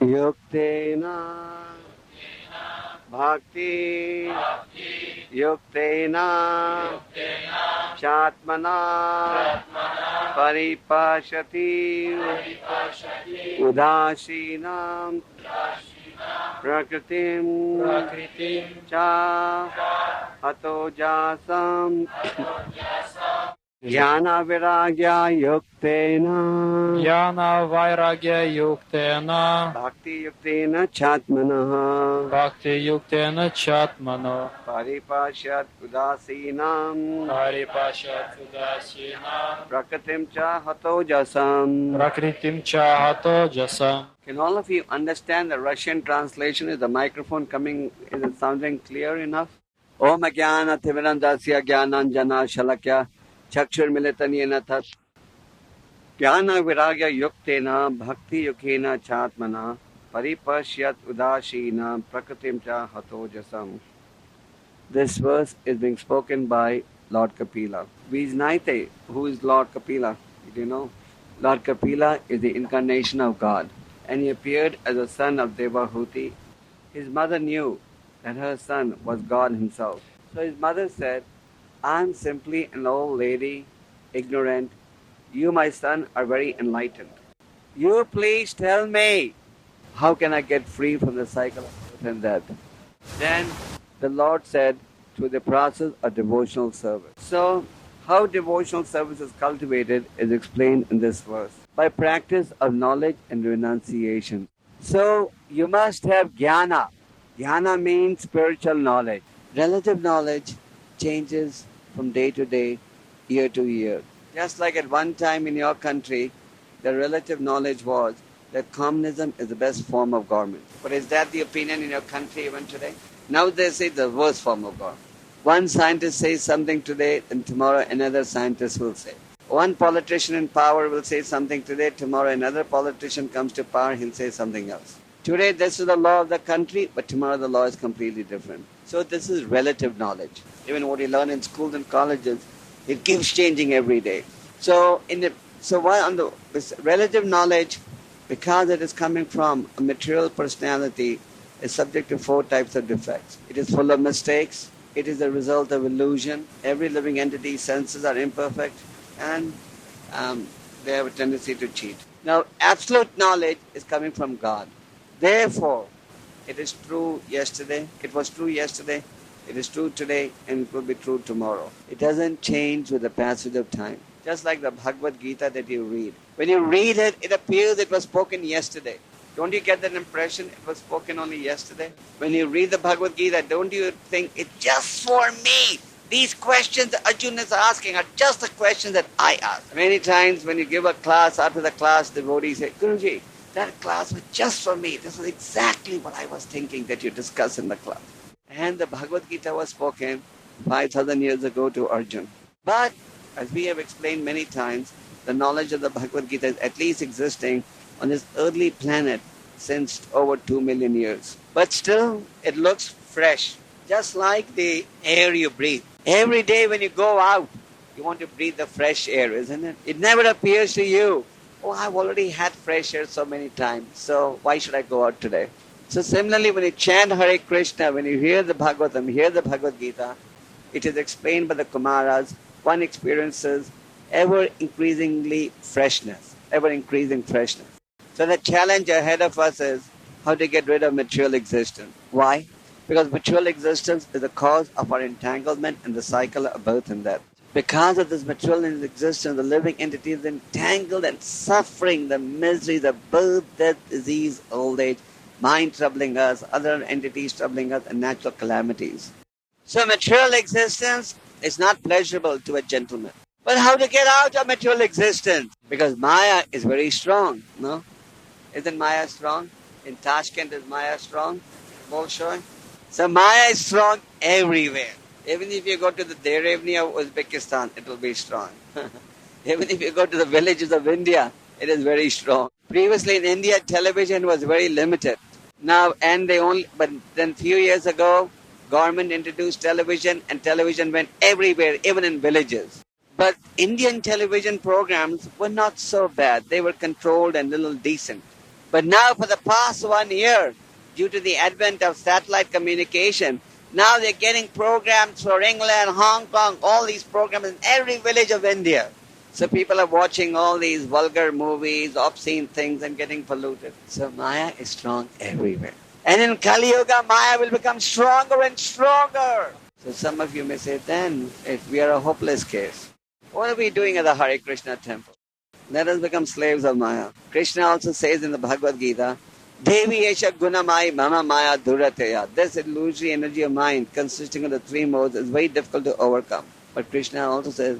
Yuktena Bhakti Yuktena Chatmana Paripashati Udasinam Prakritim Cha Hatojasam Jnana Viragya Yuktena Bhakti Yuktena Chatmana Paripashat Udasinam Prakritim Cha Hatojasam. Can all of you understand the Russian translation? Is the microphone coming? Is it sounding clear enough? Om Jnana Timirandasya Jnananjana Shalakya Chakshur Militanena Tat Jnana Viragya Yuktena Bhakti Yukena Chatmana Paripashyat Udashina Prakritim Cha Hatojasam. This verse is being spoken by Lord Kapila. Vijnaite, who is Lord Kapila? Do you know? Lord Kapila is the incarnation of God, and he appeared as a son of Devahuti. His mother knew that her son was God himself. So his mother said, I'm simply an old lady, ignorant. You, my son, are very enlightened. You please tell me, how can I get free from the cycle of birth and death? Then the Lord said, through the process of devotional service. So, how devotional service is cultivated is explained in this verse. By practice of knowledge and renunciation. So, you must have jnana. Jnana means spiritual knowledge. Relative knowledge changes from day to day, year to year. Just like at one time in your country, the relative knowledge was that communism is the best form of government. But is that the opinion in your country even today? Now they say the worst form of government. One scientist says something today, and tomorrow another scientist will say. One politician in power will say something today, tomorrow another politician comes to power, he'll say something else. Today this is the law of the country, but tomorrow the law is completely different. So this is relative knowledge. Even what you learn in schools and colleges, it keeps changing every day. So this relative knowledge, because it is coming from a material personality, is subject to 4 types of defects. It is full of mistakes. It is a result of illusion. Every living entity's senses are imperfect, and they have a tendency to cheat. Now, absolute knowledge is coming from God. Therefore, it is true yesterday, it was true yesterday, it is true today, and it will be true tomorrow. It doesn't change with the passage of time. Just like the Bhagavad Gita that you read. When you read it, it appears it was spoken yesterday. Don't you get that impression it was spoken only yesterday? When you read the Bhagavad Gita, don't you think it's just for me? These questions that Arjuna is asking are just the questions that I ask. Many times when you give a class, after the class, devotees say, Guruji, that class was just for me. This is exactly what I was thinking that you discussed in the class. And the Bhagavad Gita was spoken 5,000 years ago to Arjuna. But, as we have explained many times, the knowledge of the Bhagavad Gita is at least existing on this earthly planet since over 2 million years. But still, it looks fresh, just like the air you breathe. Every day when you go out, you want to breathe the fresh air, isn't it? It never appears to you, oh, I've already had fresh air so many times, so why should I go out today? So similarly, when you chant Hare Krishna, when you hear the Bhagavatam, hear the Bhagavad Gita, it is explained by the Kumaras, one experiences ever-increasing freshness. So the challenge ahead of us is how to get rid of material existence. Why? Because material existence is the cause of our entanglement in the cycle of birth and death. Because of this material existence, the living entity is entangled and suffering the misery, the birth, death, disease, old age, mind troubling us, other entities troubling us, and natural calamities. So material existence is not pleasurable to a gentleman. But how to get out of material existence? Because Maya is very strong, no? Isn't Maya strong? In Tashkent, is Maya strong? Bolshoi? So Maya is strong everywhere. Even if you go to the Derevni of Uzbekistan, it will be strong. Even if you go to the villages of India, it is very strong. Previously in India, television was very limited. But then few years ago, government introduced television, and television went everywhere, even in villages. But Indian television programs were not so bad. They were controlled and little decent. But now for the past 1 year, due to the advent of satellite communication, now they're getting programs for England, Hong Kong, all these programs in every village of India. So people are watching all these vulgar movies, obscene things and getting polluted. So Maya is strong everywhere. And in Kali Yuga, Maya will become stronger and stronger. So some of you may say, then if we are a hopeless case, what are we doing at the Hare Krishna temple? Let us become slaves of Maya. Krishna also says in the Bhagavad Gita, Devi Esha Gunamai Mama Maya Durateya. This illusory energy of mind consisting of the three modes is very difficult to overcome. But Krishna also says,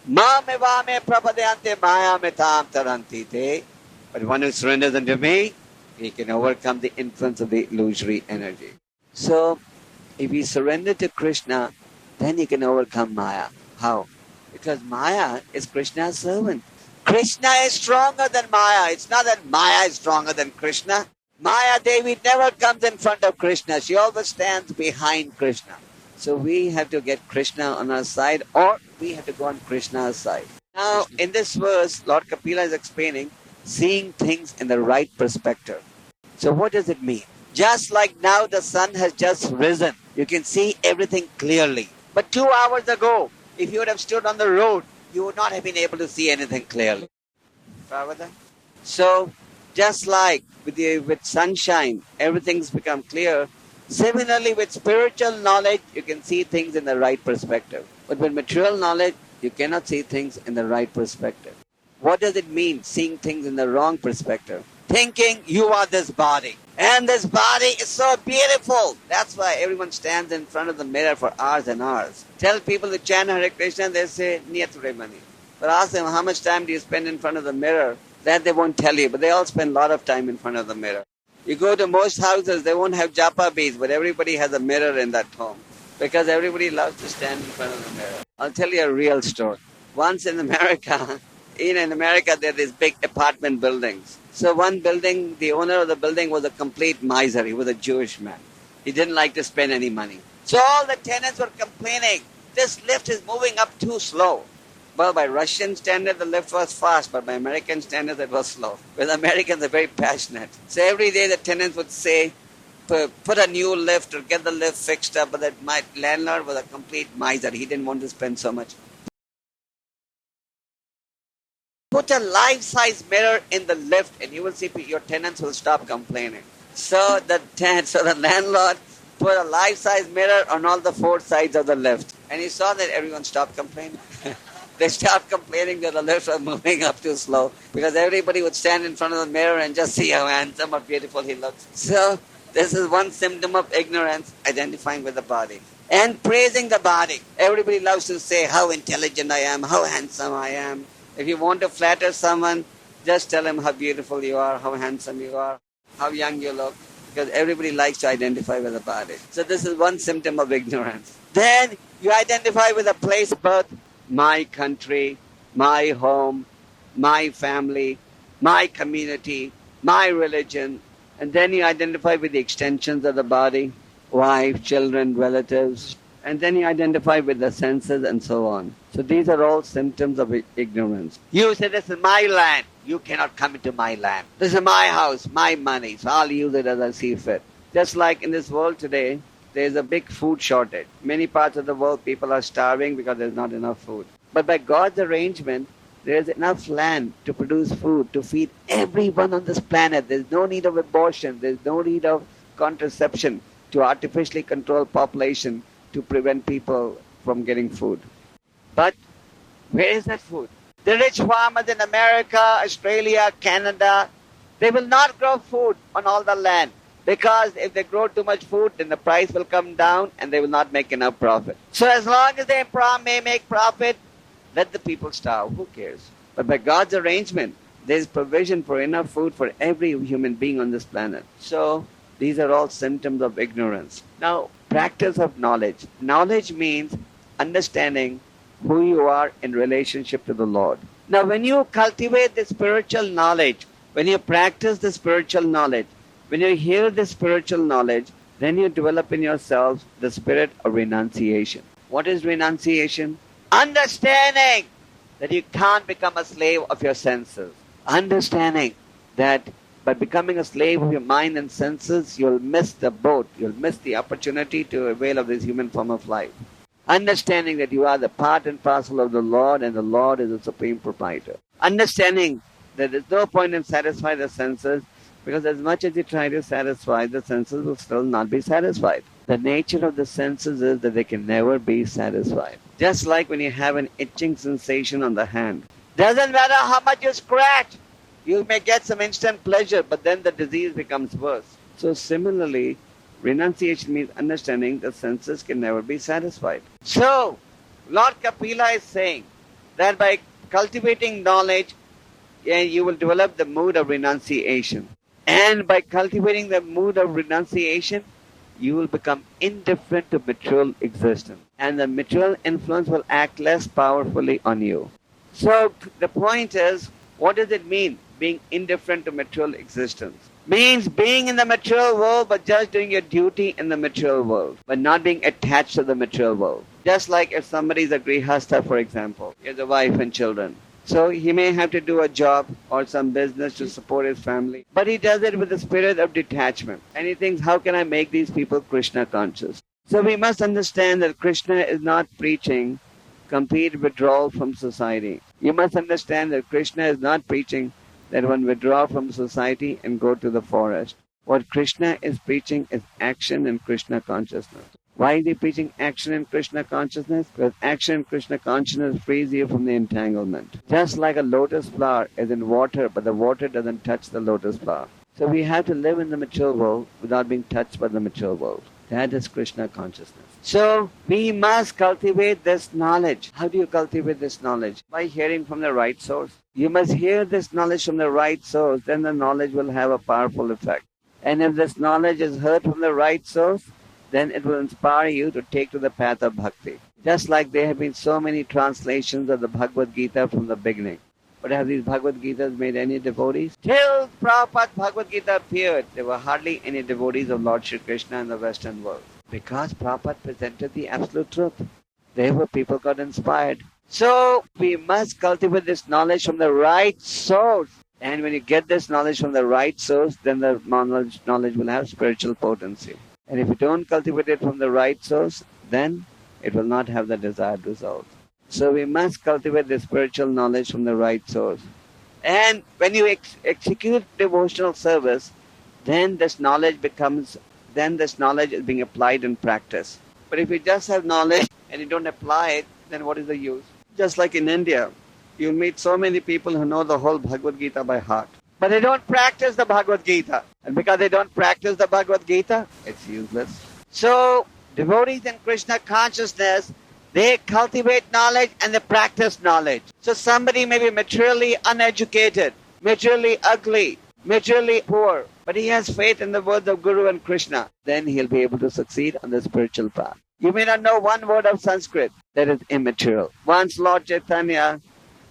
Ma me va me prapadayante Maya me tam taranti te. But one who surrenders unto me, he can overcome the influence of the illusory energy. So, if we surrender to Krishna, then he can overcome Maya. How? Because Maya is Krishna's servant. Krishna is stronger than Maya. It's not that Maya is stronger than Krishna. Maya Devi never comes in front of Krishna. She always stands behind Krishna. So we have to get Krishna on our side, or we have to go on Krishna's side. Now, in this verse, Lord Kapila is explaining seeing things in the right perspective. So what does it mean? Just like now the sun has just risen, you can see everything clearly. But 2 hours ago, if you would have stood on the road, you would not have been able to see anything clearly. So, just like with sunshine, everything's become clear. Similarly, with spiritual knowledge, you can see things in the right perspective. But with material knowledge, you cannot see things in the right perspective. What does it mean, seeing things in the wrong perspective? Thinking you are this body. And this body is so beautiful. That's why everyone stands in front of the mirror for hours and hours. Tell people to chant Hare Krishna, they say, Niyature Mani. But ask them, how much time do you spend in front of the mirror? That they won't tell you, but they all spend a lot of time in front of the mirror. You go to most houses, they won't have japa beads, but everybody has a mirror in that home. Because everybody loves to stand in front of the mirror. I'll tell you a real story. Once in America, there are these big apartment buildings. So one building, the owner of the building was a complete miser. He was a Jewish man. He didn't like to spend any money. So all the tenants were complaining, this lift is moving up too slow. Well, by Russian standards, the lift was fast, but by American standards, it was slow. Because Americans are very passionate. So every day the tenants would say, put a new lift or get the lift fixed up, but that my landlord was a complete miser. He didn't want to spend so much. Put a life-size mirror in the lift and you will see your tenants will stop complaining. So the landlord put a life-size mirror on all the 4 sides of the lift. And he saw that everyone stopped complaining. They stopped complaining that the lift was moving up too slow. Because everybody would stand in front of the mirror and just see how handsome or beautiful he looks. So this is one symptom of ignorance, identifying with the body. And praising the body. Everybody loves to say how intelligent I am, how handsome I am. If you want to flatter someone, just tell him how beautiful you are, how handsome you are, how young you look. Because everybody likes to identify with the body. So this is one symptom of ignorance. Then you identify with a place of birth, my country, my home, my family, my community, my religion. And then you identify with the extensions of the body, wife, children, relatives. And then you identify with the senses and so on. So these are all symptoms of ignorance. You say, this is my land. You cannot come into my land. This is my house, my money. So I'll use it as I see fit. Just like in this world today, there's a big food shortage. Many parts of the world, people are starving because there's not enough food. But by God's arrangement, there's enough land to produce food, to feed everyone on this planet. There's no need of abortion. There's no need of contraception to artificially control population to prevent people from getting food. But where is that food? The rich farmers in America, Australia, Canada, they will not grow food on all the land. Because if they grow too much food, then the price will come down and they will not make enough profit. So as long as they may make profit, let the people starve. Who cares? But by God's arrangement, there is provision for enough food for every human being on this planet. So these are all symptoms of ignorance. Now, practice of knowledge. Knowledge means understanding who you are in relationship to the Lord. Now, when you cultivate the spiritual knowledge, when you practice the spiritual knowledge, when you hear the spiritual knowledge, then you develop in yourselves the spirit of renunciation. What is renunciation? Understanding that you can't become a slave of your senses. Understanding that By becoming a slave of your mind and senses, you'll miss the boat. You'll miss the opportunity to avail of this human form of life. Understanding that you are the part and parcel of the Lord and the Lord is the supreme proprietor. Understanding that there's no point in satisfying the senses, because as much as you try to satisfy, the senses will still not be satisfied. The nature of the senses is that they can never be satisfied. Just like when you have an itching sensation on the hand. Doesn't matter how much you scratch. You may get some instant pleasure, but then the disease becomes worse. So similarly, renunciation means understanding the senses can never be satisfied. So, Lord Kapila is saying that by cultivating knowledge, you will develop the mood of renunciation. And by cultivating the mood of renunciation, you will become indifferent to material existence. And the material influence will act less powerfully on you. So the point is, what does it mean, being indifferent to material existence? Means being in the material world, but just doing your duty in the material world, but not being attached to the material world. Just like if somebody is a grihastha, for example, he has a wife and children. So he may have to do a job or some business to support his family, but he does it with the spirit of detachment. And he thinks, how can I make these people Krishna conscious? So we must understand that Krishna is not preaching complete withdrawal from society. You must understand that Krishna is not preaching that one withdraw from society and go to the forest. What Krishna is preaching is action in Krishna consciousness. Why is he preaching action in Krishna consciousness? Because action in Krishna consciousness frees you from the entanglement. Just like a lotus flower is in water, but the water doesn't touch the lotus flower. So we have to live in the material world without being touched by the material world. That is Krishna consciousness. So we must cultivate this knowledge. How do you cultivate this knowledge? By hearing from the right source. You must hear this knowledge from the right source, then the knowledge will have a powerful effect. And if this knowledge is heard from the right source, then it will inspire you to take to the path of bhakti. Just like there have been so many translations of the Bhagavad Gita from the beginning. But have these Bhagavad Gitas made any devotees? Till Prabhupada's Bhagavad Gita appeared, there were hardly any devotees of Lord Shri Krishna in the Western world. Because Prabhupada presented the absolute truth. Therefore people got inspired. So we must cultivate this knowledge from the right source. And when you get this knowledge from the right source, then the knowledge will have spiritual potency. And if you don't cultivate it from the right source, then it will not have the desired result. So we must cultivate the spiritual knowledge from the right source. And when you execute devotional service, then this knowledge is being applied in practice. But if you just have knowledge and you don't apply it, then what is the use? Just like in India, you'll meet so many people who know the whole Bhagavad Gita by heart. But they don't practice the Bhagavad Gita. And because they don't practice the Bhagavad Gita, it's useless. So, devotees in Krishna consciousness, they cultivate knowledge and they practice knowledge. So somebody may be materially uneducated, materially ugly, materially poor, but he has faith in the words of Guru and Krishna. Then he'll be able to succeed on the spiritual path. You may not know one word of Sanskrit. That is immaterial. Once Lord Chaitanya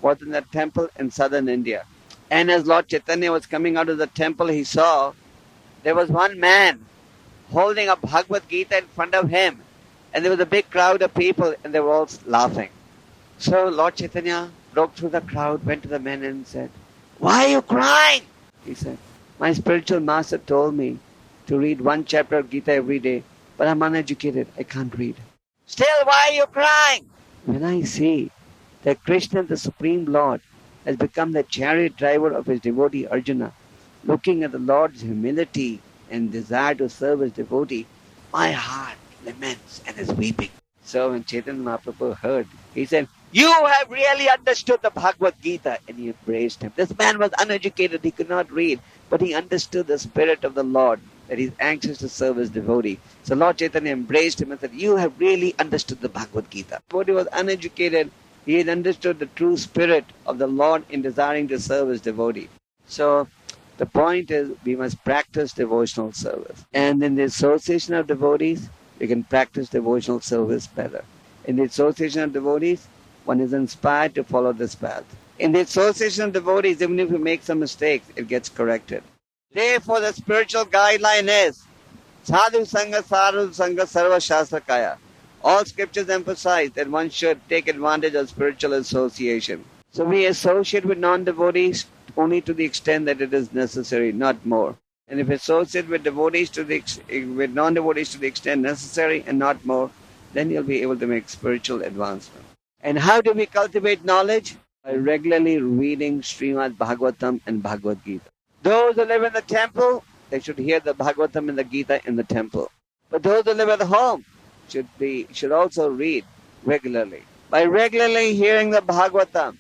was in a temple in southern India. And as Lord Chaitanya was coming out of the temple, he saw there was one man holding a Bhagavad Gita in front of him. And there was a big crowd of people and they were all laughing. So Lord Chaitanya broke through the crowd, went to the men and said, "Why are you crying?" He said, "My spiritual master told me to read one chapter of Gita every day, but I'm uneducated. I can't read." "Still, why are you crying?" "When I see that Krishna, the Supreme Lord, has become the chariot driver of his devotee Arjuna, looking at the Lord's humility and desire to serve his devotee, my heart laments and is weeping." So when Chaitanya Mahaprabhu heard, he said, "You have really understood the Bhagavad Gita," and he embraced him. This man was uneducated, he could not read, but he understood the spirit of the Lord, that he's anxious to serve his devotee. So Lord Chaitanya embraced him and said, "You have really understood the Bhagavad Gita." But he was uneducated, he had understood the true spirit of the Lord in desiring to serve his devotee. So the point is, we must practice devotional service. And in the association of devotees, we can practice devotional service better. In the association of devotees, one is inspired to follow this path. In the association of devotees, even if you make some mistakes, it gets corrected. Therefore, the spiritual guideline is Sadhu Sangha Sarva Shastra Kaya. All scriptures emphasize that one should take advantage of spiritual association. So we associate with non-devotees only to the extent that it is necessary, not more. And if you associate with devotees with non-devotees to the extent necessary and not more, then you'll be able to make spiritual advancement. And how do we cultivate knowledge? By regularly reading Srimad Bhagavatam and Bhagavad Gita. Those who live in the temple, they should hear the Bhagavatam and the Gita in the temple. But those who live at home should also read regularly. By regularly hearing the Bhagavatam,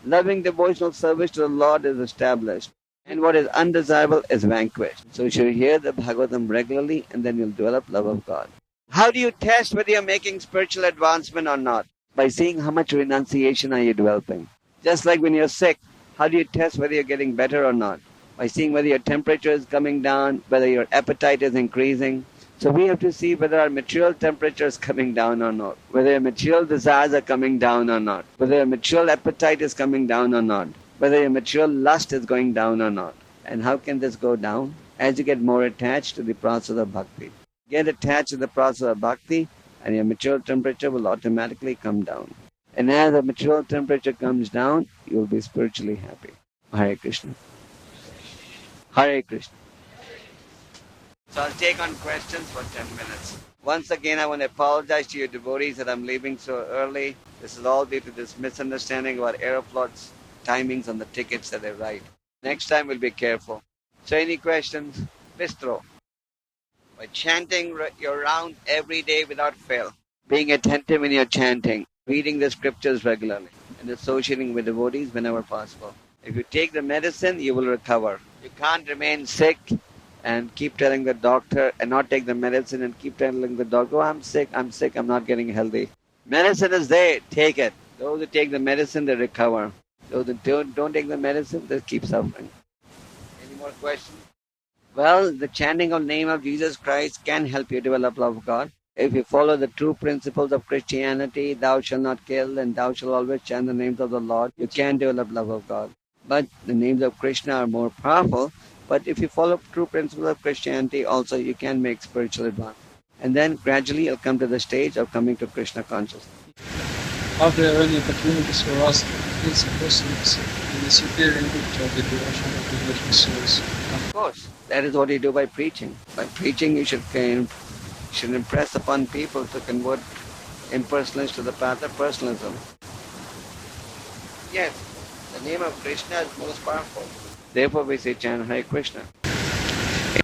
loving devotional service to the Lord is established, and what is undesirable is vanquished. So you should hear the Bhagavatam regularly, and then you'll develop love of God. How do you test whether you're making spiritual advancement or not? By seeing how much renunciation are you developing. Just like when you're sick, how do you test whether you're getting better or not? By seeing whether your temperature is coming down, whether your appetite is increasing. So we have to see whether our material temperature is coming down or not, whether your material desires are coming down or not, whether your material appetite is coming down or not, whether your material lust is going down or not. And how can this go down? As you get more attached to the process of bhakti. Get attached to the process of bhakti, and your material temperature will automatically come down. And as the material temperature comes down, you will be spiritually happy. Hare Krishna. Hare Krishna. So I'll take on questions for 10 minutes. Once again, I want to apologize to you devotees that I'm leaving so early. This is all due to this misunderstanding about Aeroflot's timings on the tickets that they write. Next time we'll be careful. So any questions? Bistro. By chanting your round every day without fail, being attentive in your chanting, reading the scriptures regularly, and associating with devotees whenever possible. If you take the medicine, you will recover. You can't remain sick and keep telling the doctor and not take the medicine and keep telling the doctor, oh, I'm sick, I'm not getting healthy. Medicine is there, take it. Those who take the medicine, they recover. Those who don't take the medicine, they keep suffering. Any more questions? Well, the chanting of the name of Jesus Christ can help you develop love of God. If you follow the true principles of Christianity, thou shalt not kill and thou shalt always chant the names of the Lord, you can develop love of God. But the names of Krishna are more powerful. But if you follow true principles of Christianity, also you can make spiritual advance. And then gradually you'll come to the stage of coming to Krishna consciousness. Are there any opportunities for us to increase persons in the superior nature of the devotion of the devotional souls? Of course. That is what you do by preaching. By preaching you should impress upon people to convert impersonalists to the path of personalism. Yes, the name of Krishna is most powerful. Therefore we say chant Hare Krishna.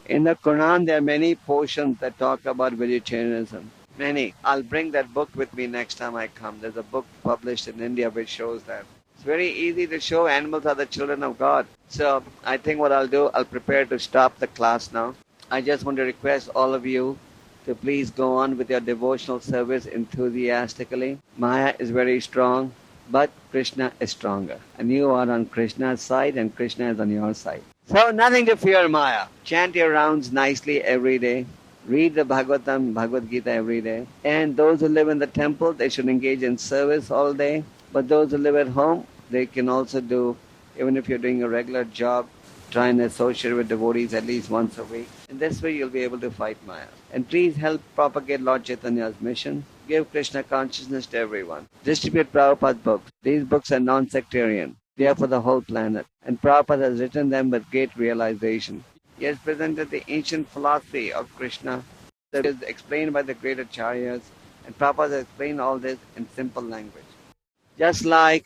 In the Quran there are many portions that talk about vegetarianism. Many. I'll bring that book with me next time I come. There's a book published in India which shows that. It's very easy to show animals are the children of God. So I think what I'll do, I'll prepare to stop the class now. I just want to request all of you to please go on with your devotional service enthusiastically. Maya is very strong, but Krishna is stronger. And you are on Krishna's side and Krishna is on your side. So nothing to fear, Maya. Chant your rounds nicely every day. Read the Bhagavatam, Bhagavad Gita every day. And those who live in the temple, they should engage in service all day. But those who live at home, they can also do, even if you're doing a regular job, try and associate with devotees at least once a week. And this way you'll be able to fight Maya. And please help propagate Lord Chaitanya's mission. Give Krishna consciousness to everyone. Distribute Prabhupada's books. These books are non-sectarian. They are for the whole planet. And Prabhupada has written them with great realization. He has presented the ancient philosophy of Krishna that is explained by the great acharyas. And Prabhupada has explained all this in simple language. Just like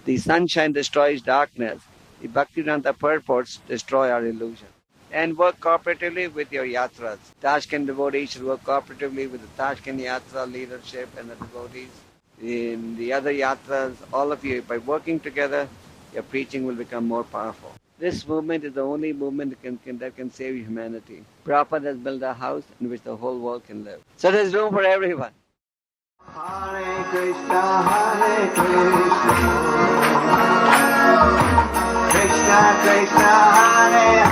the sunshine destroys darkness, the Bhaktivedanta purports destroy our illusion. And work cooperatively with your yatras. Tashkent devotees should work cooperatively with the Tashkent Yatra leadership and the devotees. In the other yatras, all of you, by working together, your preaching will become more powerful. This movement is the only movement that can save humanity. Prabhupada has built a house in which the whole world can live. So there's room for everyone. Hare Krishna, Krishna Krishna, Hare